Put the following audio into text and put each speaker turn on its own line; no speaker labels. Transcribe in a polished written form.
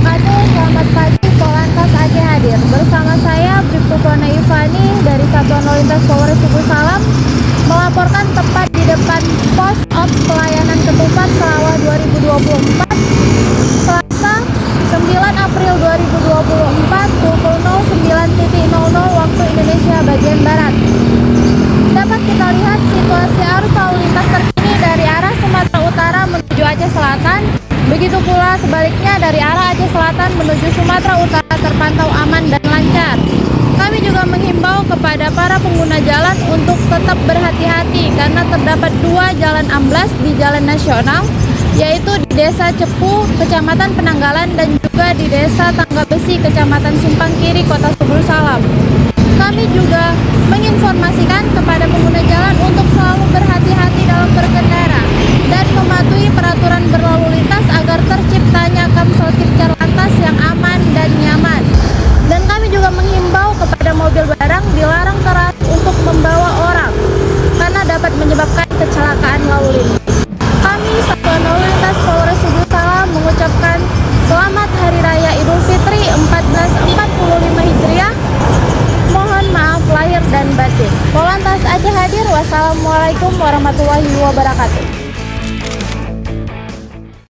wabarakatuh. Selamat pagi, Polantas Aceh hadir. Bersama saya Bribtu Kona Ivani dari Satuan Lalu Lintas Polres Suku Salam melaporkan tepat di depan Pos Ops Pelayanan Ketupat Selawah 2024 Selasa 9 April 2024 pukul 09.00 waktu Indonesia bagian Barat. Dapat kita lihat situasi arus lalu lintas terkini dari arah Sumatera Utara menuju Aceh Selatan. Begitu pula sebaliknya dari arah Aceh Selatan menuju Sumatera Utara terpantau aman dan lancar. Kami juga menghimbau kepada para pengguna jalan untuk tetap berhati-hati karena terdapat 2 jalan amblas di jalan nasional, yaitu di Desa Cepu, Kecamatan Penanggalan, dan juga di Desa Tangga Besi, Kecamatan Simpang Kiri, Kota Suku Salam. Kami juga menginformasikan kepada pengguna jalan untuk selalu berhati-hati dalam berkendara dan mematuhi peraturan berlalu lintas agar terciptanya Kamsotipcar lantas yang aman dan nyaman. Dan kami juga menghimbau kepada mobil barang dilarang keras untuk membawa orang karena dapat menyebabkan kecelakaan lalu lintas. Kami Satuan Lalu Lintas Polres Suku Salam mengucapkan Selamat Hari Raya Idul Fitri 1445 Hijriah. Mohon maaf lahir dan batin. Polantas Aceh hadir. Wassalamualaikum warahmatullahi wabarakatuh.